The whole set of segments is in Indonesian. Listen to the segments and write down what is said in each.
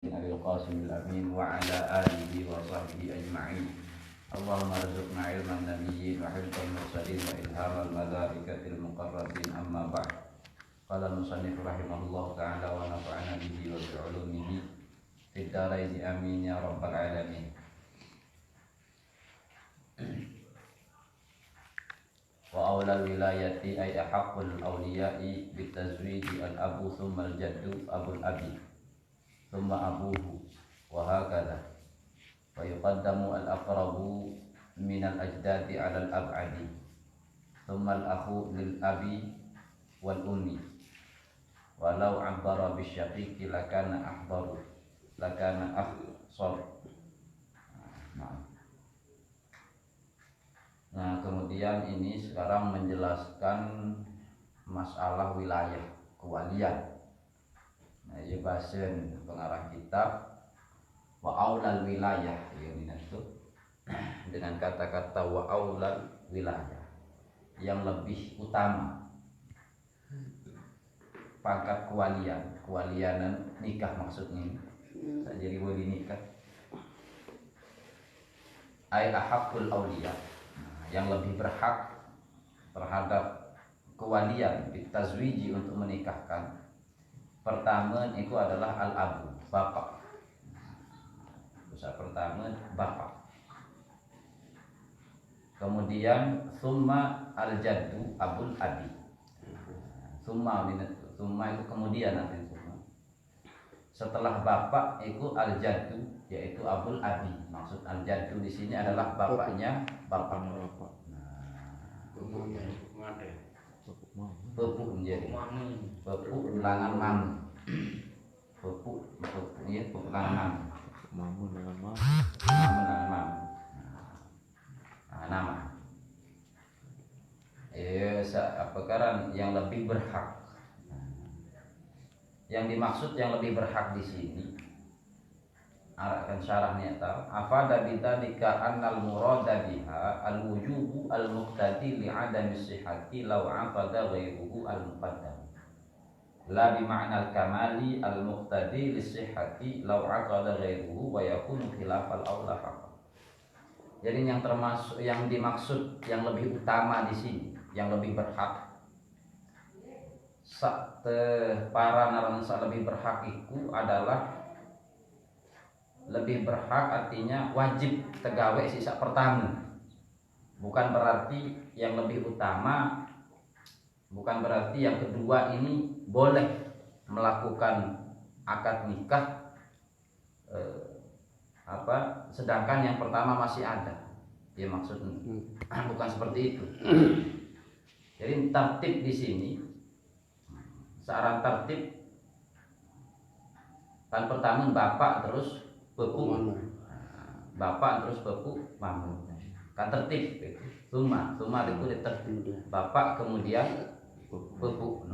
Abil Qasim al-Amin wa ala alihi wa sahbihi ajma'in. Allahumma rizukna ilman nabiyyin wa hifdhan mursalin wa ilhamal malaikatil muqarrabin, amma ba'd. Qala musannif rahimahullah ta'ala wa nafa'ana bihi wa bi'ulumihi fid dharaini amin ya rabbal alamin. Wa awlal wilayati ay ahaqqul awliya'i bitazwiji al-abu thumma al-jaddu abul abi thumma abuhu wa hakadha wa yuqaddamu al-aqrabu min al-ajdadi ala al-ab'adi thumma al-akhu lil abi wal ummi walau abbara bisyaqiqi lakana ahbaru lakana afsal. Nah, kemudian ini sekarang menjelaskan masalah wilayah kewalian. Nah, ya bahasan pengarang kitab wa aulal wilayah ini itu dengan kata-kata wa aulal wilayah yang lebih utama pangkat kewalianan nikah maksudnya. Jadi wali nikah ay ahaqqul auliya, yang lebih berhak terhadap kewalian bitazwiji untuk menikahkan. Pertama itu adalah al-abu, bapak. Besar pertama bapak. Kemudian summa al-jaddu abul abi. Summa itu kemudian nanti summa. Setelah bapak itu al-jaddu, yaitu abul abi. Maksud al-jaddu di sini adalah bapaknya bapak. Pepuk menjadi pepuk ulangan mam, pepuk ya ulangan mam dengan mam nama perkara yang lebih berhak. Yang dimaksud yang lebih berhak di sini akan syarahnya tahu afada bidzalika annal murada biha al-wujubu al-muqtadi li 'adami sihhati law 'aqada ghairuhu al-muqaddam la bi ma'na al-kamali al-muqtadi li sihhati law 'aqada ghairuhu wa yakunu khilafal aula faqat. Jadi yang termasuk yang dimaksud yang lebih utama di sini, yang lebih berhak para naransa lebih berhak itu adalah lebih berhak artinya wajib tegawe sisa pertama. Bukan berarti yang lebih utama, bukan berarti yang kedua ini boleh melakukan akad nikah sedangkan yang pertama masih ada. Ya maksudnya bukan seperti itu. Jadi tertib di sini saran tertib kan pertama bapak terus bepu, bapak terus bepu mamu kan tertib. Summa itu tertib bapak kemudian bepu.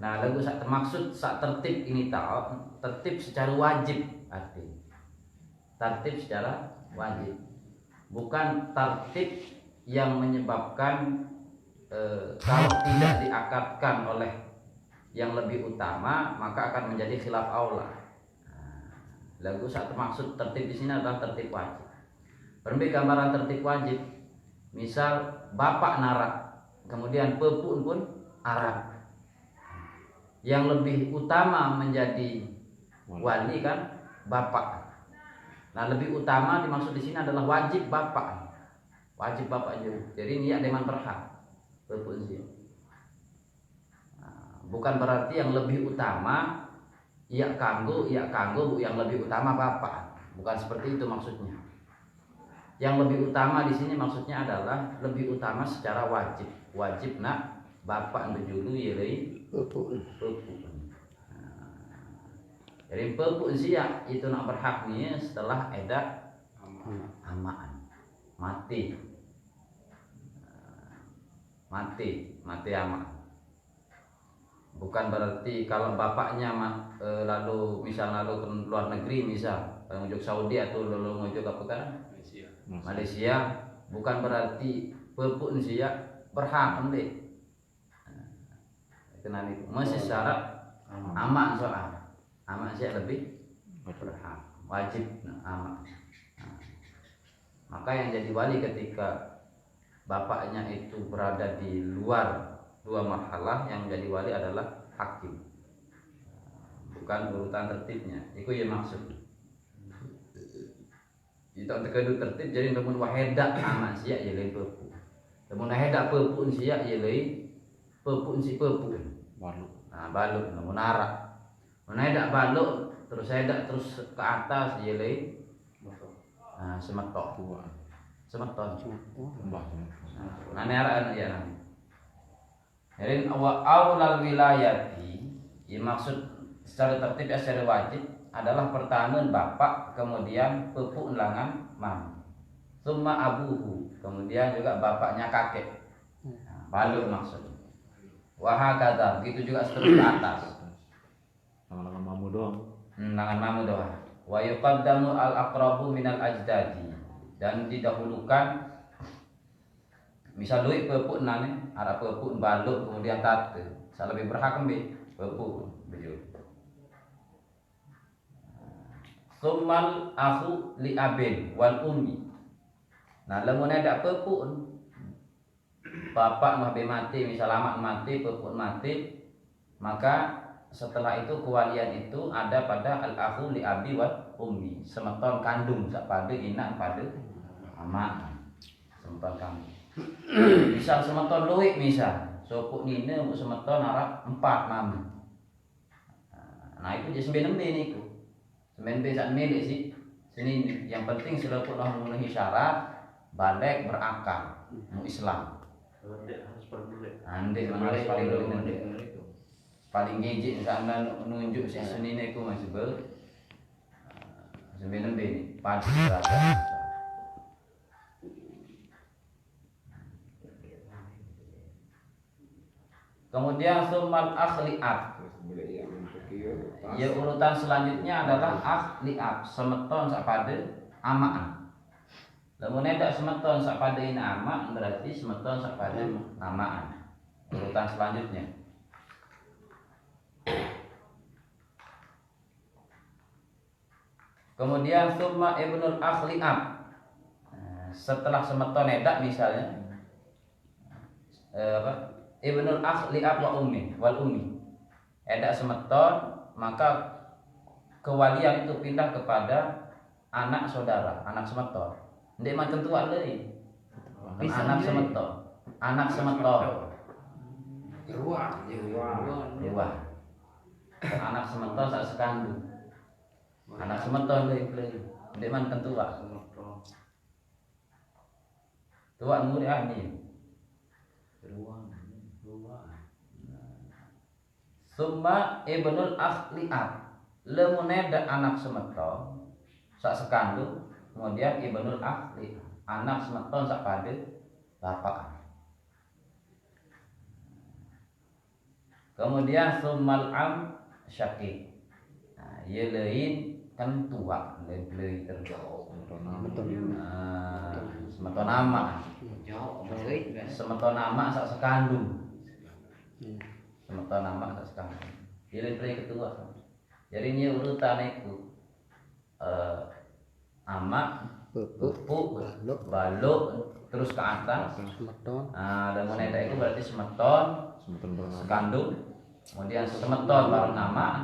Nah lalu maksud saat tertib ini tahu tertib secara wajib, artinya tertib secara wajib, bukan tertib yang menyebabkan kalau tidak diakadkan oleh yang lebih utama maka akan menjadi khilaf aula. Lagu saat maksud tertib di sini adalah tertib wajib. Berbeda gambaran tertib wajib. Misal bapak narak, kemudian pepun pun arak. Yang lebih utama menjadi wali kan bapak. Nah lebih utama dimaksud di sini adalah wajib bapak. Wajib bapak juga. Jadi niat dengan berhak. Pepun sih. Bukan berarti yang lebih utama ia kanggo yang lebih utama bapak, bukan seperti itu maksudnya. Yang lebih utama di sini maksudnya adalah lebih utama secara wajib nak bapak berjulu yelei pepuk. Jadi pepuk sia itu nak berhaknya setelah edak amaan mati amaan. Bukan berarti kalau bapaknya lalu misal lalu ke luar negeri, misal menuju Saudi atau lalu menuju apa kan Malaysia, bukan berarti pepun sia berhak nanti. Kenal itu masih syarat aman soal. amak siap lebih berhak, wajib amak. Maka yang jadi wali ketika bapaknya itu berada di luar dua marhalah, yang menjadi wali adalah hakim, bukan urutan tertibnya. Itu yang maksud. Itu terkedu tertib jadi namun wahedak amak siap ya lain pepu. Namun wahedak pepu siap ya lain pepu si pepu. Balut. Nah, balut namun arak. Wahedak balut terus hedak terus ke atas ya lain. Nah, semetok. Semeton. Nah, ini arah ya nanti. Jadi awal wilayati, ya maksud secara tertib secara wajib adalah pertama bapak, kemudian pupuk ulangan mam, summa abuhu, kemudian juga bapaknya kakek. Nah, balut maksud. Wahakata, begitu juga seterusnya ke atas. Tangan mamu doang. Tangan mamu doang. Wa yuqaddamu al-aqrabu minal ajdadi, dan didahulukan misal duit pepuk nane ada pepuk balut kemudian tate saya lebih berhak ambil pepuk begitu. Summal akhu li abin wal ummi. Nah lamun ada pepuk bapak mau mati misal amak mati pepuk mati, maka setelah itu kewalian itu ada pada al akhu li abi wal ummi, semeton kandung sak pada inak pada amak semeton kandung. Misal semeton luwik misal sopuk nine untuk semeton arab 4 mam. Nah itu jadi 9 niku. 9 sak milik sih. Sini yang penting selaput memenuhi syarat balik berakal mau Islam. Andek harus paling dulu paling gigit sana nunjuk si senine ku masih ber. 9 ini padi berada. Kemudian summal akhliat. Ya urutan selanjutnya adalah akhliat, semeton sapada amaan. Lamun ada semeton sapada ini amak berarti semeton sapada amaan. Urutan selanjutnya. Kemudian summa ibnul akhliat. Setelah semeton edak misalnya ibnul akhliat wa ummi wal ummi. Edak semeton maka kewalian itu pindah kepada anak saudara, anak semeton. Ndek macam tua deui. Anak semeton. Anak semeton. Ruah. Anak semeton sak sekandung. Anak semeton deui. Ndek macam tua. Tua murid ahli. Summa ibnul akhliat. Lemuneda anak semeton sak sekandung, kemudian ibnul akhli anak semeton sak pada bapak. Kemudian summal am syaqi. Nah, ieu leuin kan tua, leuin terjauh. Semeton amak. Semeton amak sak sekandung. Semeton amak sak sekandung. Ieu leuin ketua. Jadi ini urutan itu amak, pupuk, baluk, terus ke atas. Nah, dan moneda itu berarti semeton, sekandung, kemudian semeton bareng amak,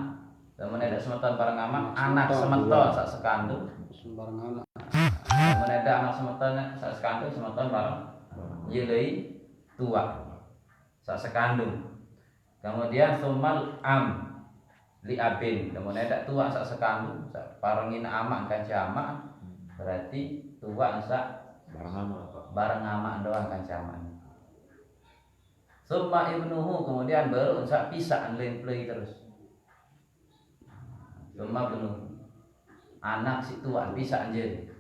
dan moneda semeton bareng amak, anak semeton sak sekandung, dan moneda anak semeton sak sekandung, semeton bareng yelei tua sak sekandung. Kemudian sumal am li abin, kemudian ada tua sak sekandung, sak parengin amak kanca amak, berarti tua sak bareng amak doang kanca amak. Summa ibnuhu, kemudian baru sak pisah lain play terus. Summa ibnuhu, anak si tua pisah anjir.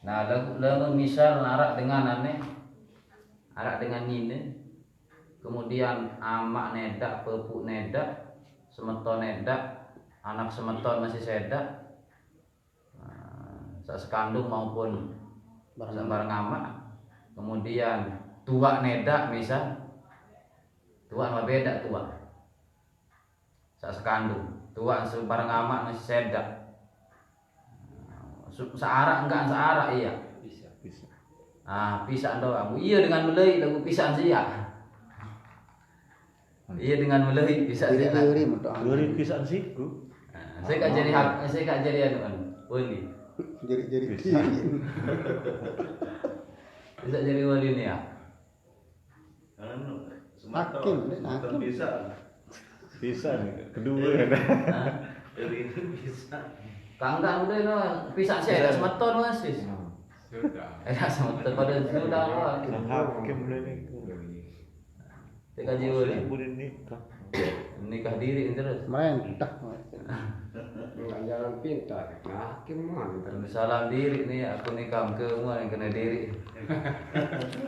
Nah, lalu misal narak dengan aneh arak dengan nine, kemudian amak nedak, pepuk nedak, semeton nedak, anak semeton masih sedak, sak sekandung maupun bareng amak, kemudian tua nedak misal tua mah beda tua sak sekandung tua sebarang amak nasi sedak searak enggak searak iya Bisa. pisah doang iya dengan melei lagu pisah sia iya dengan melei pisah sia Duri pisan siku. saya kan jadi saya kan jadi wali Jadi Bisa. bisa jadi wali nih ya hakim. bisa. Bisa nih. Kedua ya. Dari itu bisa. kangkang udah no pisah sia ada semeton masih Sudah. ada semeton pada sudah lah Nah, hakim udah nih. saya kan jadi wali Udah nikah. nikah diri terus Merentah. Enggak jalan pintar. Nah, hakim mana? salam diri nih aku nikah ke semua yang kena diri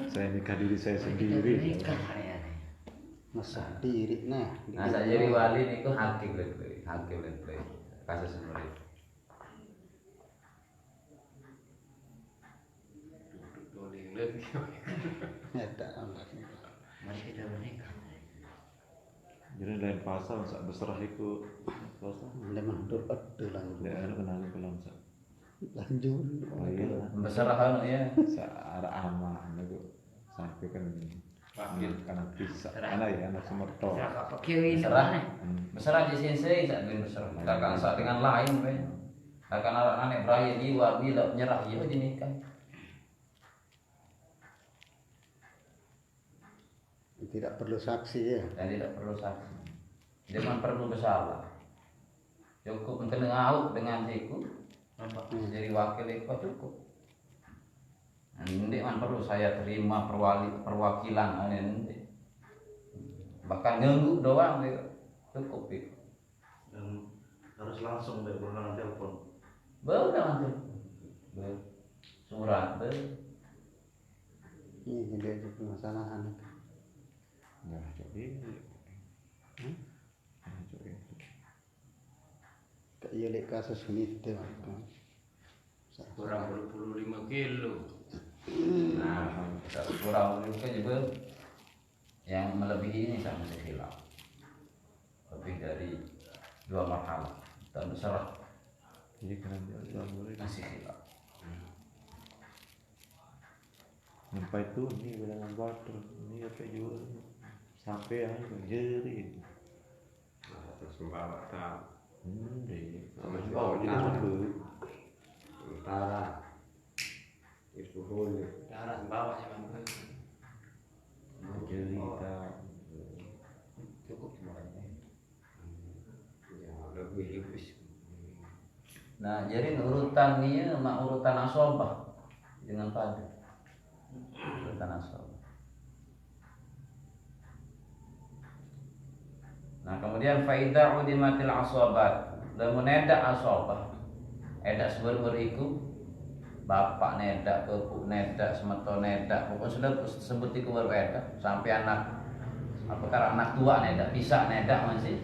Saya nikah diri saya sendiri. Masa diri nah. nah saya jadi wali nih kok hakim letih kasus seperti itu Eta. Jadi lain pasal sak berserah itu pasal. Lemah adu lah. Dia ada kenal kelam sak. Lanjut. Oh iya lah. besar ya Sak arah ama itu sampai kan anak bisa anak semerto. besar besar aja sensei saat ini besar kakak saat dengan lain ben kakak anak beraya jiwa bila menyerah iya aja nikah Tidak perlu saksi ya. dan tidak perlu saksi dia memang perlu bersalah cukup untuk ngau dengan siku jadi wakil itu cukup nanti man perlu saya terima perwakilan nanti bahkan nunggu doang gitu. Cukup itu Dan harus langsung dari perundangan telepon. langsung surat Ini dia itu permasalahan. Enggak jadi. Kayak iya lek kasus ini tuh. Kurang 25 kilo. nah kurang juga juga yang melebihi ini sama sehilang lebih dari 2 marhalah dan besar Jadi kena dia boleh. masih hilang Sampai itu nih bilangan bater ini apa juga sampai aja jadi. Terus membawa tak. Deh. Sama Oh, jadi sampai. Sementara itu boleh. Darah bawa memang. Jadi kita cukup semuanya Ya lebih habis. nah jadi urutan ini sama urutan asobah dengan padu urutan asobah nah kemudian faidah udimatil asobat dan menedak asobah edak seber iku bapak nedak pupuk nedak semeton nedak pokoknya sudah sebut iku baru edak sampai anak apakah anak tua nedak pisah nedak masih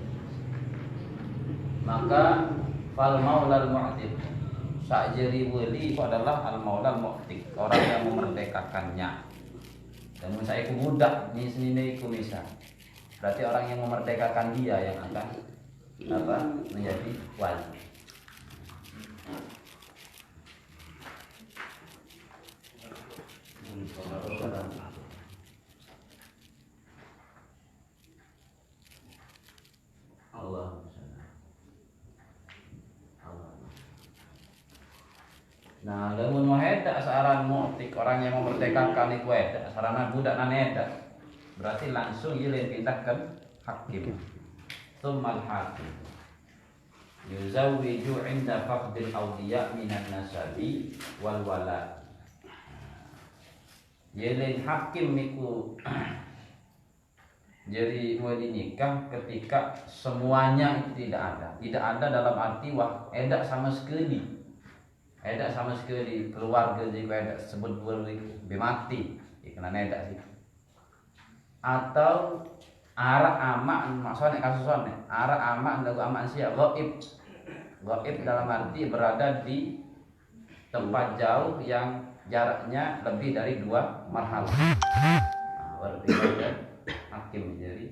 maka fal maulal mu'tik sajeri wali itu adalah al maulal mu'tik orang yang memerdekakannya dan saya itu budak ni senine iku misal berarti orang yang memerdekakan dia yang akan menjadi wali Allah nah lamun mau edak saran mu'tik orang yang memerdekakan itu edak sarana budak nan edak berarti langsung ia pindahkan hakim tsummal hakim yuzawwiju inda faqdil awliya minan nasabi wal wala yelin hakim niku jadi wali nikah ketika semuanya itu tidak ada dalam arti wah edak sama sekali keluarga jika edak sebut wali mati kena edak sih atau arah amak maksudnya kasusnya arah amak lagu amak siap gaib dalam arti berada di tempat jauh yang jaraknya lebih dari 2 marhalah seperti halnya hakim menjadi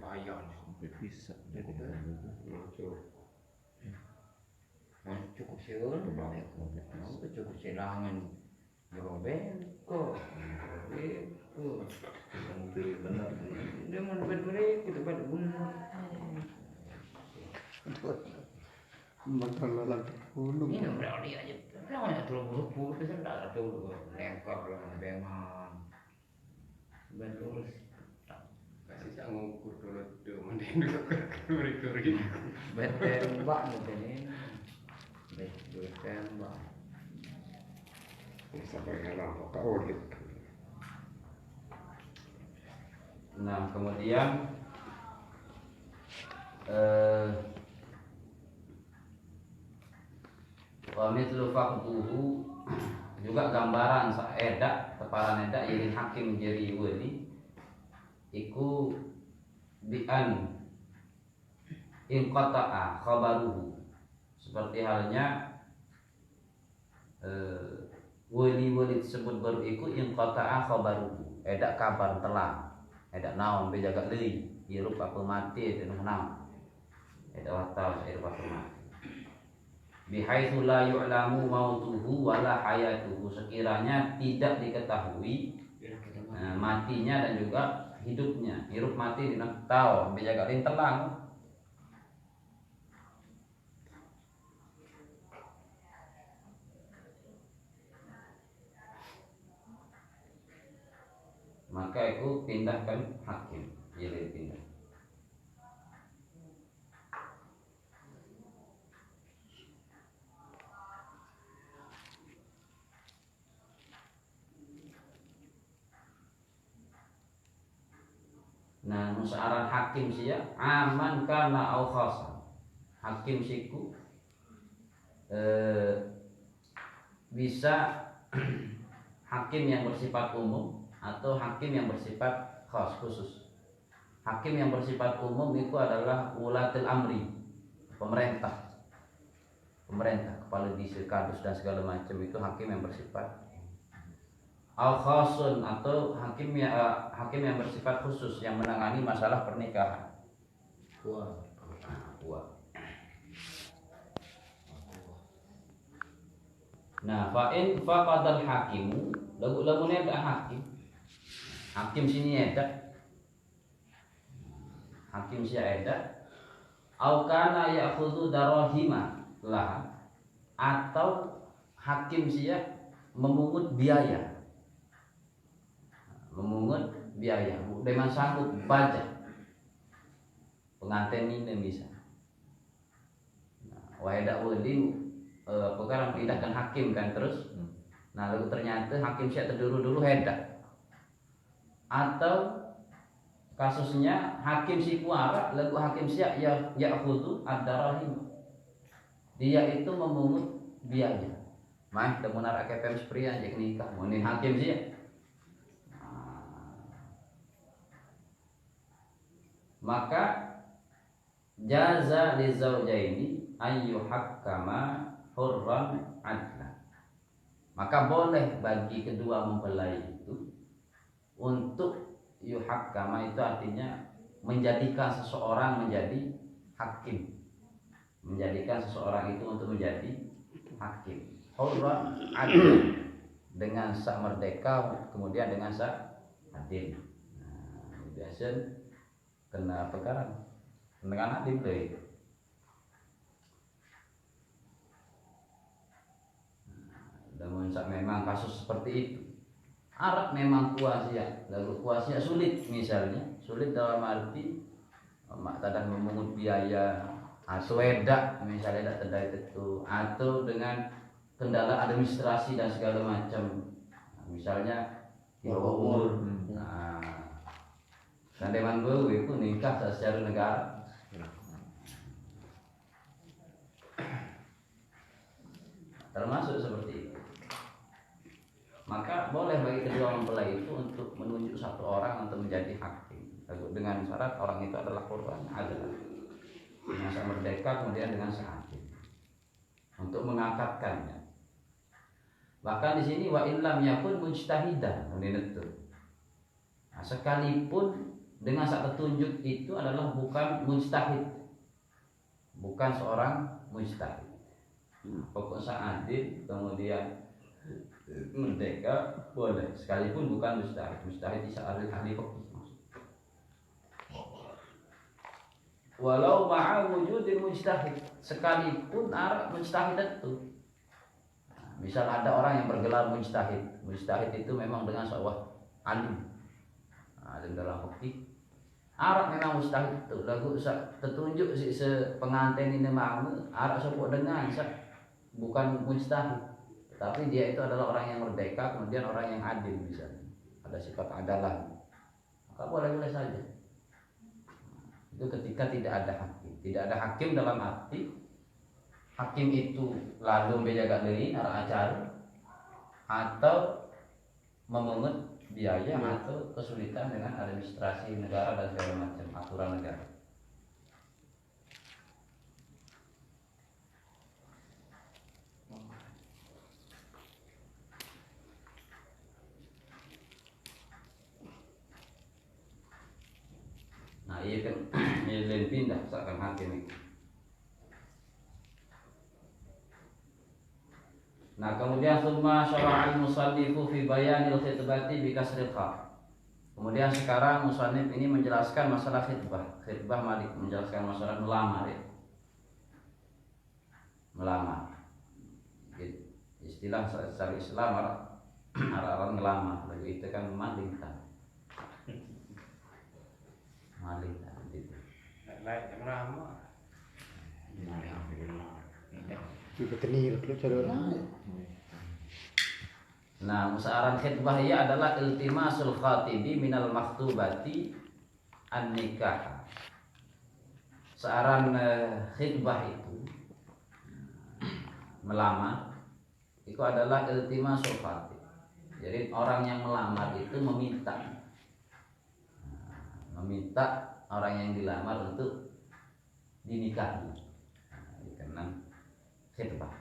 Bayar. Sampai bisa jadi Cukup siun, cukup silangan. Jawabin kok. Itu. Nanti benar. Dia mau berbalik kita pada benar. Bakal lalang gunung. Ini udah dia aja. Namanya terus buruk itu enggak ada dulu lengkap lah bengan. Betul. Kasih saya ngukur dulu tuh mending dulu kuri-kuri. Betembak mungkin. Betembak. Sampai ngelang kok ulit. Nah, kemudian wa mithlu faqduhu juga gambaran saedak teparan edak yang hakim jadi wali iku bi'an inqata'a khabaruhu seperti halnya wali-wali tersebut baru iku inqata'a khabaruhu edak kabar telah edak naon bejaga deui hirup apa mati itu naon edak watau hirup apa mati bihaitsu la yu'lamu mautuhu wala hayatuhu sekiranya tidak diketahui matinya dan juga hidupnya hirup mati dina tau bejaga lin telang maka itu pindahkan hakim jadi pindah. Nah, musyawarah hakim sia aman kana au khasa. Hakim siku bisa hakim yang bersifat umum atau hakim yang bersifat khas khusus. Hakim yang bersifat umum itu adalah ulatul amri, pemerintah. Pemerintah, kepala distrik, kadus dan segala macam itu hakim yang bersifat al khasun atau hakim yang bersifat khusus yang menangani masalah pernikahan. Nah, fa'in faqadal hakimu lagu-lagunya ada hakim. Hakim sini ada. Hakim si ada. Au kana ya'khudhu darahima lah atau hakim sia memungut biaya. Memungut biaya dengan sanggup baca pengantin ini bisa. Nah, waedak wali perkara pindahkan hakim kan terus. Nah lalu ternyata hakim siap terdulu hedak. Atau kasusnya hakim si puara lalu hakim siap ya khudu ad-darahim. Dia itu memungut biaya. Mah teu meunara KPM seprian jeung nikah mun hakim sia. Maka jaza li zaujaini ayyuhakkama hurran adla. Maka boleh bagi kedua mempelai itu untuk yuhakkama itu artinya menjadikan seseorang menjadi hakim. Menjadikan seseorang itu untuk menjadi hakim. Hurran adla dengan sah merdeka kemudian dengan sah adil. Nah, biasa kena perkara dengan adil deh. Namun memang kasus seperti itu Arab memang kuasia lalu kuasia sulit misalnya sulit dalam arti mak tadah memungut biaya atau edak misalnya edak terdai itu atau dengan kendala administrasi dan segala macam misalnya umur kan dewan gue itu nikah secara negara termasuk seperti itu. Maka boleh bagi kedua mempelai itu untuk menunjuk satu orang untuk menjadi hakim dengan syarat orang itu adalah korban adalah masa merdeka, kemudian dengan sehakim untuk mengangkatkannya. Bahkan di sini wa illam yakun mujtahidan, nah, sekalipun dengan saat petunjuk itu adalah bukan mujtahid, bukan seorang mujtahid. Pokok adil kemudian merdeka boleh, sekalipun bukan mujtahid. Mujtahid bisa ahli fikih. Walau ma'a wujudil mujtahid, sekalipun arah mujtahid itu. Nah, misal ada orang yang bergelar mujtahid. Mujtahid itu memang dengan sebuah alim. Alim dalam fikih. Arah memang mujtahid itu. Lagu tertunjuk si pengantin ini mau arah sebut dengan bukan mujtahid. Tapi dia itu adalah orang yang merdeka, kemudian orang yang adil misalnya. Ada sifat adalah. Maka boleh-boleh saja. Itu ketika tidak ada hakim. Tidak ada hakim dalam arti hakim itu lalu menjaga diri arah acara atau memungut biaya atau kesulitan dengan administrasi negara dan segala macam aturan negara. Nah, iya kan ini pindah seakan hakim itu. Nah, kemudian summa syara'al musannifu fi bayanil khitbati bi kasril kha. Kemudian sekarang musannif ini menjelaskan masalah khitbah. Khitbah Malik menjelaskan masalah melamar ya. Melamar. Istilah secara Islam orang ngelamar, lagi itu kan malingkan. Malingkan gitu. Lain yang lama. Juga kenir lu cara lain. Nah, musyawarah khitbah ya adalah iltimasul khatibi minal maktubati an-nikah. Saran khitbah itu melamar itu adalah iltimasul khatib. Jadi orang yang melamar itu meminta orang yang dilamar untuk dinikahi. Karena khitbah.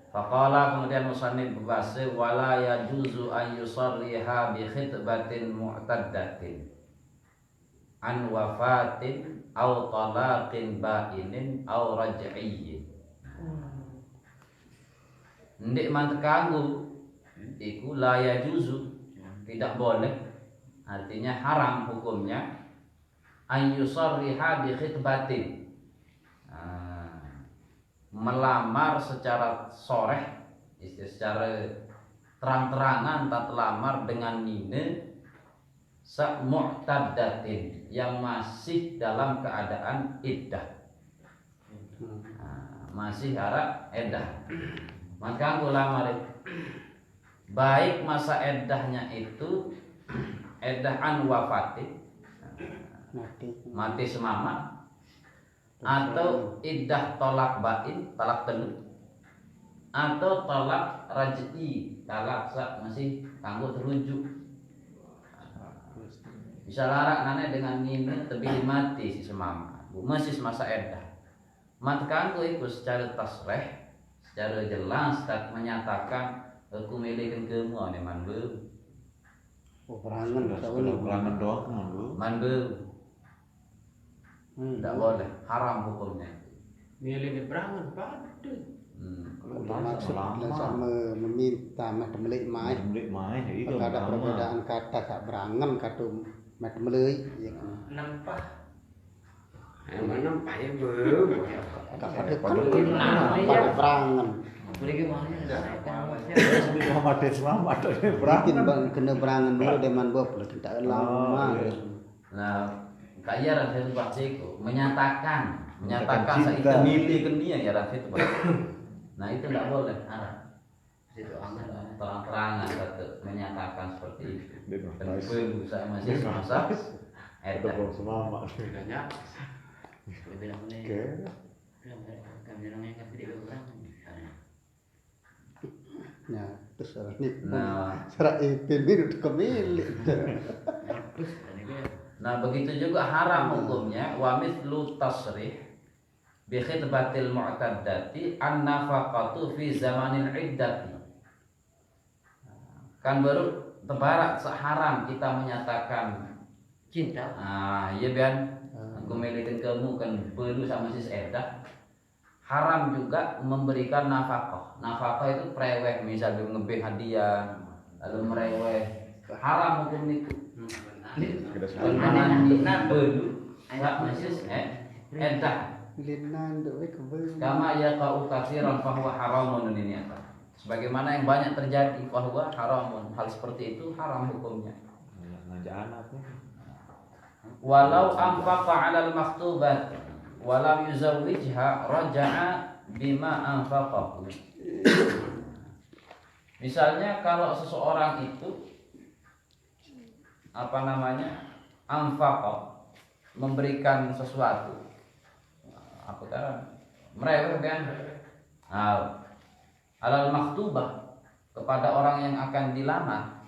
Faqala kemudian musannif berbahasa wala yajuzu an yusarriha bi khitbatin mu'taddatin an wafatin aw talaqin ba'inin aw raj'iyyin. Ndik mantekanggu iku la yajuzu, tidak boleh, artinya haram hukumnya an yusarriha bi khitbatin, melamar secara soreh, secara terang-terangan tak lamar dengan nine mu'taddatin yang masih dalam keadaan iddah, masih harap iddah. Maka aku lamar baik masa iddahnya itu iddahan wafati, mati semama, atau iddah tolak bain, talak telu, atau tolak raj'i, talak masih kanggo terujuk. Bisa larak nane dengan ini tebih mati si semama, masih masa iddah. Maka kanggo itu secara tasreh, secara jelas tak menyatakan aku milihkan kamu ane manbe. Oh, perangan perangan doang mandu. Manbe. Tidak boleh, haram hukumnya. Milih di perangan pada. Maksud sama meminta macam melek mai. Beli mai itu. Ada perbedaan kata tak berangan kata macam melek ya kan. Nampak. Emang nampak ya belum. Pada berangan. Beli gimana? Selamat Mungkin bang kena berangan dulu deman bop lah tidak lama. Nah, kaya Rafiq Baksiku menyatakan Menyatakan saya itu cinta. milih ke dia ya Rafiq Baksiku. Nah itu tidak boleh, haram. Itu terang-terangan kata menyatakan seperti itu. Dan pun saya masih masa Ada belum semama. Banyak. Lebih lama nih. Oke. Kami bilangnya kan tidak berang misalnya. Ya, terus ini Nah, serak ipin ini udah kemilik. Terus ini kan nah begitu juga haram hukumnya wa mithlu tasrih bi khidbatil mu'taddati an-nafaqatu fi zamanil iddati. Kan baru tebarak haram kita menyatakan cinta. iya bian aku milikin kamu kan perlu sama sis edah. Haram juga memberikan nafkah. Nafkah itu preweh, misal ngebeh hadiah lalu mereweh. Haram hukum itu. Mandi perlu sama sis edah. Linan doe kebel. Kama yaqa'u katsiran fahuwa haramun ini apa? Sebagaimana yang banyak terjadi fahuwa haramun. Hal seperti itu haram hukumnya. Ngajak anak tuh. Walau anfaqa 'alal maktubat walam yuzawwijha raja'a bima anfaqahu. Misalnya kalau seseorang itu anfaqa memberikan sesuatu apa kan mereweh kan alal maktubah kepada orang yang akan dilamar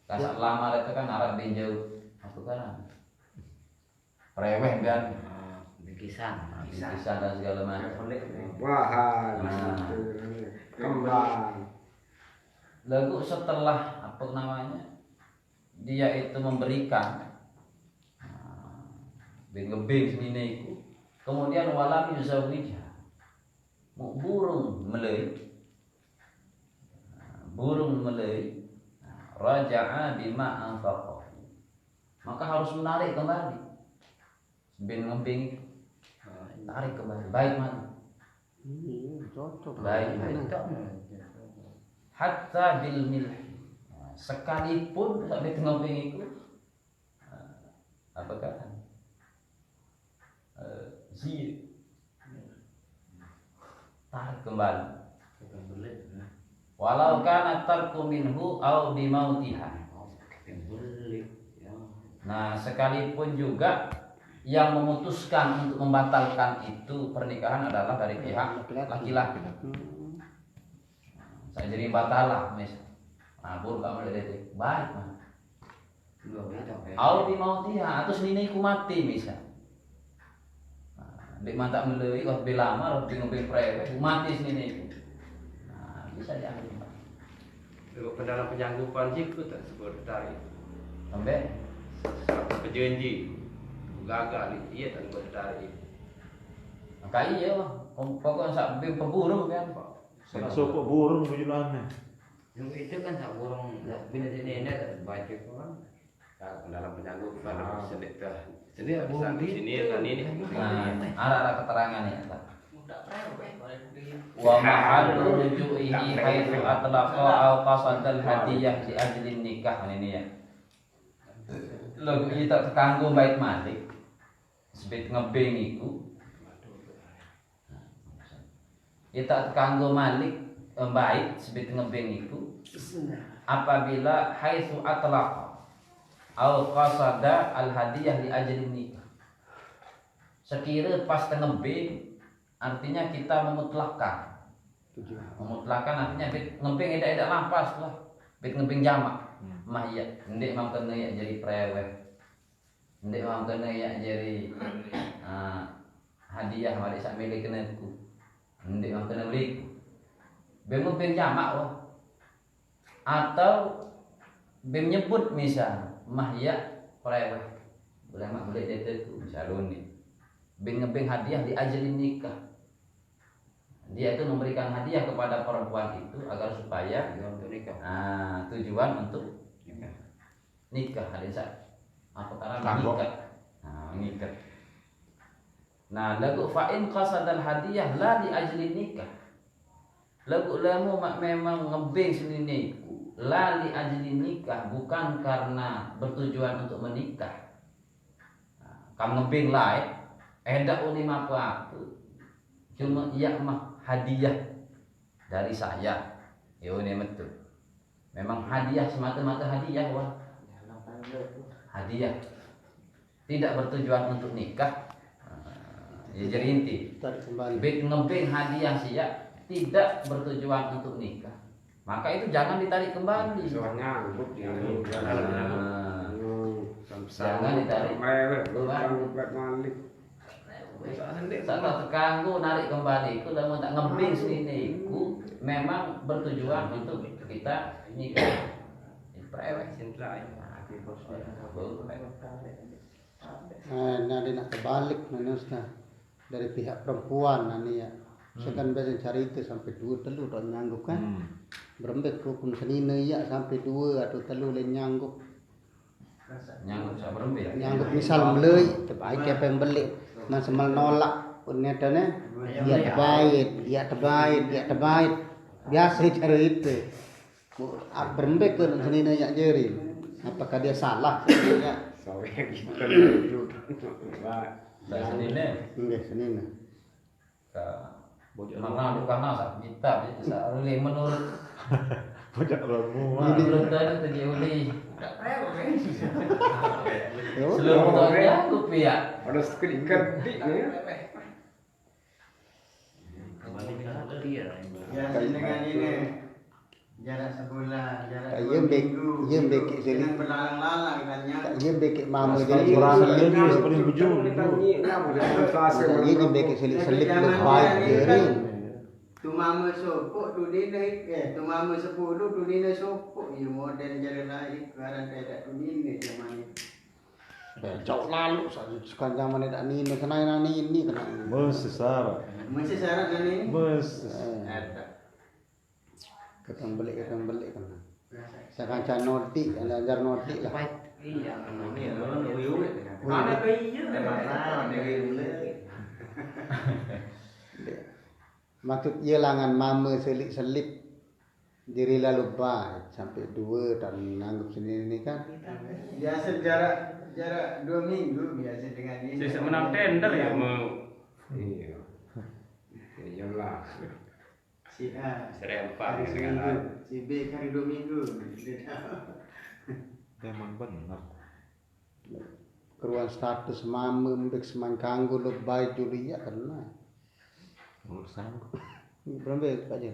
kasar lamar itu kan arah benjau apa kan mereweh kan Bingkisan. bingkisan dan segala macam Wah, Nah. kembang. lalu setelah dia itu memberikan ngebing senine iku kemudian walam yuzawwijha burung melei raja'a bima anfaqa maka harus menarik kembali bin ngebing tarik kembali baik mana Cocok. baik hatta bil milh sekalipun sampai ngebing itu apa kata tarik kembali walau kana tarku minhu au bimautiha. Nah sekalipun juga yang memutuskan untuk membatalkan itu pernikahan adalah dari pihak laki-laki. Saya jadi batalah mis abur kamu dari baik mah au bimautiha atau senine ku mati misal dek mantap melei wah belama roti ngombe prewe mati sini itu. Nah, bisa diambil. Kalau dalam penyanggupan jiku tak sebut tarik. Sampai Perjanji gagal iya tak sebut tarik. maka iya lah. Pokoknya sak bim pemburung kan. Sopok burung bujulannya. Yang itu kan tak burung bina sini tak baca kan. Dalam penyanggupan sedek dah. Jadi burung di sini kan ini. Nah, ada keterangan ya. Wa mahallu ruju'ihi haitsu atlaqa aw qasadal hadiyah li ajli nikah ini ya. Lho kita kanggo bait malik. Sebet ngebing iku. Kita kanggo malik bait sebet ngebing iku apabila haitsu atlaqa aw qasada al hadiyah li ajli nikah. Sekira pas ngebing artinya kita memutlakkan. Memutlakkan artinya bit ngebing edak-edak lampas lah. Bit ngebing jamak. Mah iya, ndek mam kena ya jadi preweh. Ndek mam kena ya jadi hadiah balik sak milik kenaku. Ndek mam kena beli. Bem ngebing jamak wah. Atau bem nyebut misal mah iya preweh. Boleh mak boleh deteku misalun nih. Bing ngebing hadiah di ajalin nikah. Dia itu memberikan hadiah kepada perempuan itu agar supaya Untuk nikah. tujuan untuk nikah hadiah apa karena mengikat. Mengikat. Nah, lagu fa'in qasadal hadiah la di ajalin nikah. Lagu lamu memang ngebing sini la di ajalin nikah bukan karena bertujuan untuk menikah. Kamu ngebing lain edak unim apa cuma iya mah hadiah dari saya ya unim itu memang hadiah semata-mata hadiah wah hadiah tidak bertujuan untuk nikah ya jadi inti Tarik kembali. bit ngebing hadiah siap tidak bertujuan untuk nikah, maka itu jangan ditarik kembali. Soalnya nyangkut ini. Nah, Jangan ditarik. buat malik. Saat terganggu narik kembali itu dan tak ngebis ini itu memang bertujuan untuk kita nikah. Prewek Nanti nak terbalik nanti Ustaz dari pihak perempuan nanti ya. Saya kan biasa cari itu sampai 2 telu tak nyanggup kan. Berembek hukum senina ya sampai 2 atau telu lain nyanggup. Nyanggup saya berembik. Nyanggup misal beli terbaik apa yang beli masa menolak penetanya ya terbaik biasa cara itu. Berembek ke senina ya jeri. Apakah dia salah? Ya. Soalnya gitu. Saya sendiri Nggih senina. mana bukan nasa kita bisa uli menurut Bocah ramu. menurut tadi tadi uli Yo. seluruh tahunnya aku pihak Ada sekali kerdik nih. Ya dengan ini jarak sebulan, jarak Kak 2 Yem minggu. Yem bekik Dengan selik. berlalang-lalang kan ya. Kak Yem bekik mama Mas, jadi kurang selik. dia dia seperti bujur. Kak Yem bekik selik lebay jeri. Tu mama sopok, tu nina tu mama 10, tu nina sopok. Ya model jalan lain sekarang tidak tu nina zaman ni. Jauh lalu sekarang zaman ada ni kena ini kena. Mesesara. Masih syarat dan ini. Mes. Ketang balik kena. Sekarang can notik, ajar notik lah. Iya, Mana kaya? Mana dia boleh. Maksud ia langan mama selip diri lalu baik sampai 2 dan anggap sendiri ni kan. Biasa jarak 2 minggu biasa dengan ini. Saya menang tender ya mau. Iya. Iyalah. Si A Serempak hari sekarang. seminggu, si B hari 2 minggu. Memang benar. Keruan status mama mbek seman kanggo lebay juli ya kena. Urusan. Berapa aja.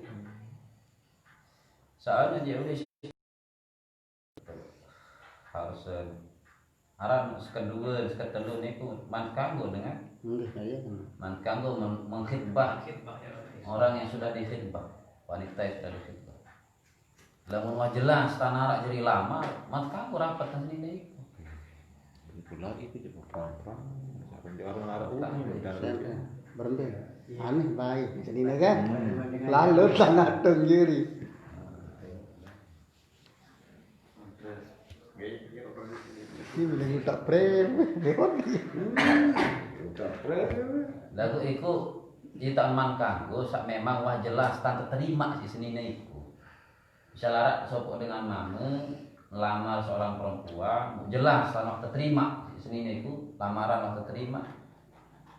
soalnya dia uli harus aran kedua kedua ni pun man kanggo dengan Nggih saya kan. man kanggo mengkhidbah orang yang sudah dikhidbah, wanita yang sudah dikhidbah. Lamun wah jelas tanah jadi lama, man kanggo rapat kan sini. Pula itu je perang-perang. Sampai di orang-orang umum. Berapa? Aneh baik. Jadi kan. Lalu sangat tenggiri. Ini boleh tak prem. Lalu iku kita man kanggo sak memang wah jelas tan terima si senine iku. Bisa larat sopok dengan mama ngelamar seorang perempuan, jelas tan terima si senine iku lamaran waktu terima.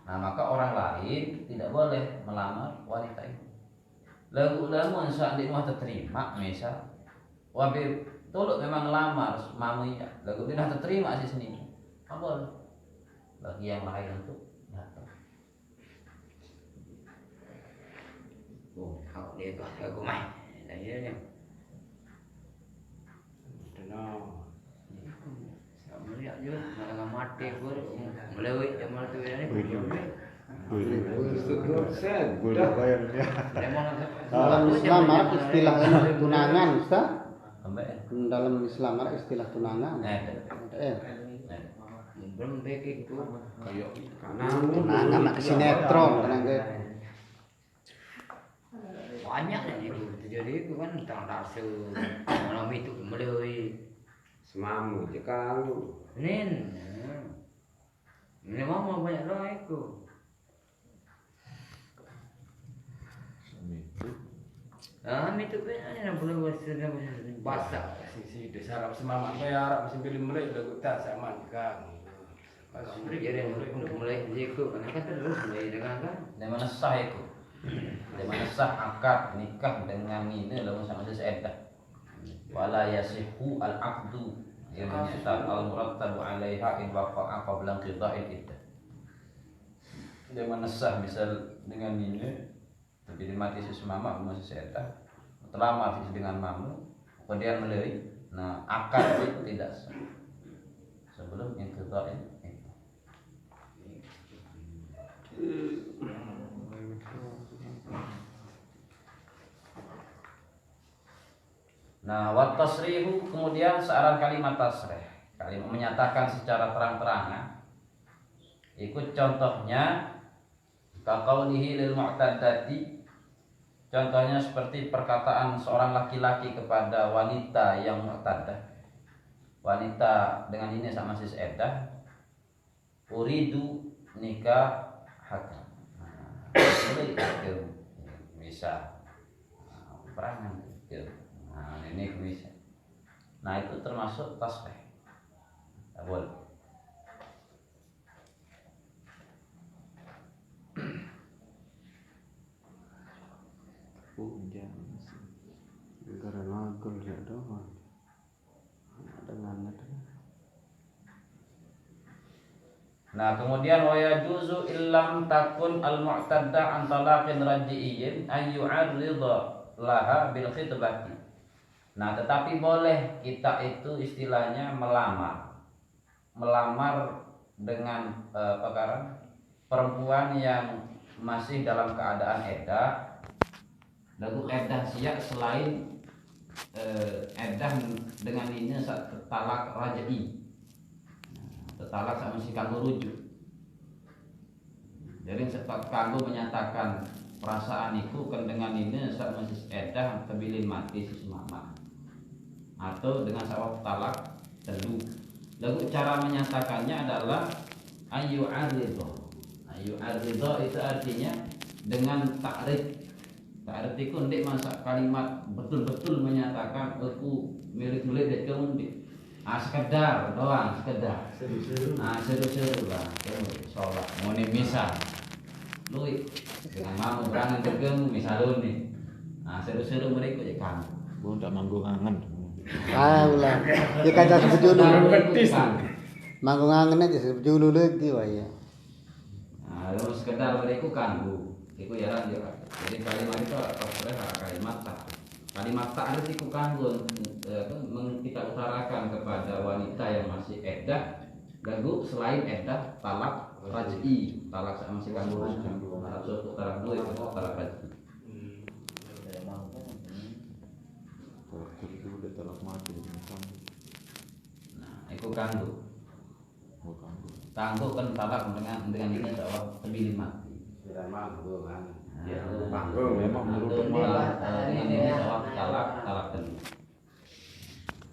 Nah, maka orang lain tidak boleh melamar wanita itu. Lalu saat di rumah terima, misal wabil tolok memang ngelamar mamanya, lalu dia terima si senine. Apa boleh? Bagi yang lain untuk datang. Kalau dia tu aku main. Dia tenang. Melihat je, malah mati pun melewit zaman tu ni. Boleh bayar dia. Dalam Islam ada istilah tunangan, Ustaz. Sampai Dalam Islam ada istilah tunangan. Belum baik itu. Kayak Tunangan nak sinetron kan banyak itu terjadi itu kan tentang rasa malam itu melewit. Semamu je kalau Nen. Ini mama banyak lah itu. Itu banyak yang boleh basah. Sisi desa Arab semamak saya Arab masih pilih mulai udah tak sama kan. Jadi mulai itu kan terus mulai dengan kan. dari mana sah itu? Dari mana sah akad nikah dengan ini lalu sama sesedah. Wala yasihu al-aqdu yang menyatakan al-murattabu 'alaiha in waqa'a qabla inqida'il iddah. Dari mana sah misal dengan ini Jadi mati si mama masih seedah. Telah mati dengan mamu, kemudian melirik. Nah, akad itu tidak sah. Sebelum inqidha itu. Nah, wat tasrihu kemudian searan kalimat tasrih. Kalimat menyatakan secara terang-terangan. Ikut contohnya kaqaulihi lil mu'taddati. Contohnya seperti perkataan seorang laki-laki kepada wanita yang mu'taddah. Wanita dengan ini sama sis iddah. Uridu nikah hakam. Boleh itu bisa perangan itu. Nah, ini bisa. Nah, itu termasuk tasrih. Tak boleh. Punjang. Gara ngagel ya doang. Dengan itu. Nah, kemudian wa yajuzu illam takun al mu'tadda an talaqin raj'iyyin ay yu'arrida laha bil khitbati. Nah, tetapi boleh kita itu istilahnya melamar dengan perkara perempuan yang masih dalam keadaan iddah. Lalu iddah siap selain iddah dengan ini saat talak raj'i. Talak sama si kanggo rujuk. Jadi setelah kanggo menyatakan perasaan itu kan dengan ini saat masih edah kebilin mati si mama atau dengan sawab talak telu. Lalu cara menyatakannya adalah ayu arido. Ayu arido itu artinya dengan takrif. Takrif itu ndek masa kalimat betul-betul menyatakan aku milik-milik kamu ndek. Sekedar doang, sekedar. Seru-seru. Seru-seru lah. Sholat, mau nih misal, lu dengan mau berangan tegemu misal nih. Seru-seru mereka je kamu. Gua tak manggung angen. Ulah. Dia kata sebut dulu. Betis. Manggung angen aja sebut dulu lagi wah ya. Lalu sekedar mereka kanggu. Iku ya dia. Jadi kalimat itu kalimat tak. Kalimat ta'rif itu kanggo kita utarakan kepada wanita yang masih iddah. Lalu selain iddah talak raj'i, talak masih kanggo rujuk. Harus talak dua itu talak raj'i. Itu udah talak mati kan. Nah, itu kanggo. Bukan. Kanggo kan talak dengan ini sawah tebil mati. Sudah manggung kan. Manggung memang menurut Dengan ini sawah talak telu.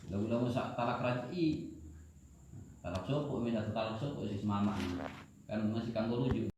Lalu sak talak raj'i. Talak sopo minta talak sopo si mama. Kan masih kanggo rujuk.